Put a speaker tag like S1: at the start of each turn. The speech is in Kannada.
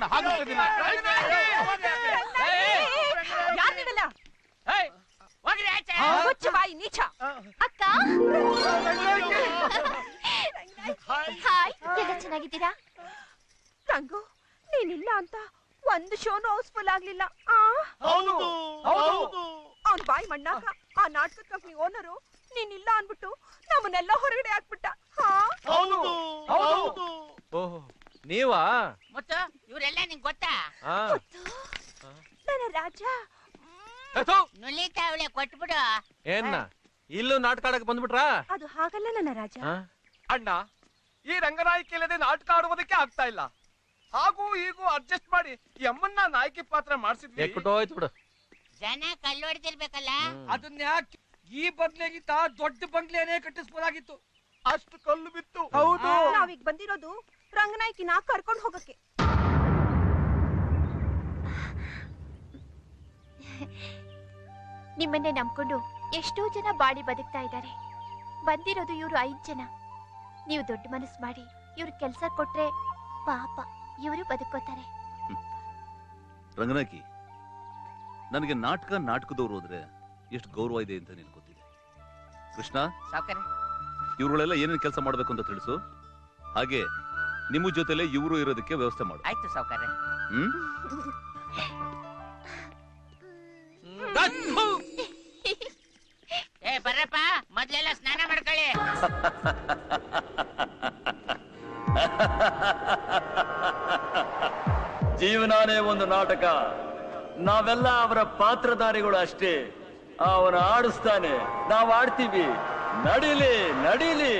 S1: ಮಾತಾಡೋಣ.
S2: ಬಾಯಿ ನೀಚ. ಅಕ್ಕ ಹಾಯ್, ಎಲ್ಲ ಚೆನ್ನಾಗಿದ್ದೀರಾ? ರಂಗು, ನೀನಿಲ್ಲ ಅಂತ ಒಂದು ಶೋನು ಹೌಸ್ಫುಲ್ ಆಗ್ಲಿಲ್ಲ. ಅವ್ನ್ ಬಾಯಿ ಮಣ್ಣಾಕ ಆ ನಾಟಕದ ಕಂಪ್ನಿ ಓನರು ನೀನಿಲ್ಲ ಅನ್ಬಿಟ್ಟು ನಮ್ಮನ್ನೆಲ್ಲ ಹೊರಗಡೆ ಹಾಕ್ಬಿಟ್ಟ.
S3: ನೀವಾ?
S4: ಮತ್ತು ಇವರೆಲ್ಲ ನಿಂಗೆ ಗೊತ್ತಾ?
S2: ನನ್ನ ರಾಜ
S4: ನುಲಿತಾವಳೆ ಕೊಟ್ಬಿಡು.
S3: ಏನ್ನ ಇಲ್ಲೂ ನಾಟಕ ಆಡಕ್ ಬಂದ್ಬಿಟ್ರಾ?
S2: ಅದು ಹಾಗಲ್ಲ ನನ್ನ ರಾಜ.
S5: ಅಣ್ಣ, ಈ ರಂಗನಾಯಕಿ ಇಲ್ಲದೆ ನಾಟಕ ಆಡುವುದಕ್ಕೆ ಆಗ್ತಾ ಇಲ್ಲ. ಹಾಗೂ ಈಗೂ ಅಡ್ಜಸ್ಟ್ ಮಾಡಿ ಈ ಅಮ್ಮನ್ನ ನಾಯಕಿ ಪಾತ್ರ ಮಾಡಿಸಿದ್ವಿ.
S3: ಬಿಡು.
S4: ಜನ ಕಲ್ಲು ಹೊಡೆದಿರ್ಬೇಕಲ್ಲ.
S6: ಅದನ್ನ ಯಾಕೆ ಈ ಬಂಗ್ಲೆಗಿಂತ ದೊಡ್ಡ ಬಂಗ್ಲೆನೇ ಕಟ್ಟಿಸ್ಬೋದಾಗಿತ್ತು.
S5: ಅಷ್ಟು ಕಲ್ಲು ಬಿತ್ತು.
S2: ಹೌದು, ನಾವೀಗ ಬಂದಿರೋದು ರಂಗನಾಯಕಿನ ಕರ್ಕೊಂಡು ಹೋಗಕ್ಕೆ.
S7: ನಿಮ್ಮನ್ನೇ ನಂಬ್ಕೊಂಡು ಎಷ್ಟೋ ಜನ ಬಾಡಿ ಬದುಕ್ತಾ ಇದ್ದಾರೆ. ಬಂದಿರೋದು ಇವರು 5 ಜನ. ನೀವು ದೊಡ್ಡ ಮನಸ್ಸು ಮಾಡಿ ಇವ್ರ ಕೆಲಸ ಕೊಟ್ರೆ ಪಾಪ ಇವರು ಬದುಕೋತಾರೆ.
S8: ರಂಗನಾಯಕಿ, ನನಗೆ ನಾಟಕದವ್ರು ಹೋದ್ರೆ ಎಷ್ಟು ಗೌರವ ಇದೆ ಅಂತ ನಿನ್ ಗೊತ್ತಿದೆ. ಕೃಷ್ಣ, ಇವ್ರುಗಳೆಲ್ಲ ಏನೇನು ಕೆಲಸ ಮಾಡ್ಬೇಕು ಅಂತ ತಿಳಿಸು. ಹಾಗೆ ನಿಮ್ಮ ಜೊತೆಲೆ ಇವರು ಇರೋದಕ್ಕೆ ವ್ಯವಸ್ಥೆ ಮಾಡು.
S4: ಆಯ್ತು ಸಾವ್ಕಾರ್ರೆ. ಬರ್ರಪ್ಪ, ಮೊದ್ಲೆಲ್ಲ ಸ್ನಾನ ಮಾಡ್ಕೊಳ್ಳಿ.
S9: ಜೀವನಾನೇ ಒಂದು ನಾಟಕ. ನಾವೆಲ್ಲ ಅವರ ಪಾತ್ರಧಾರಿಗಳು ಅಷ್ಟೇ. ಅವನ ಆಡಿಸ್ತಾನೆ, ನಾವು ಆಡ್ತೀವಿ. ನಡೀಲಿ ನಡೀಲಿ.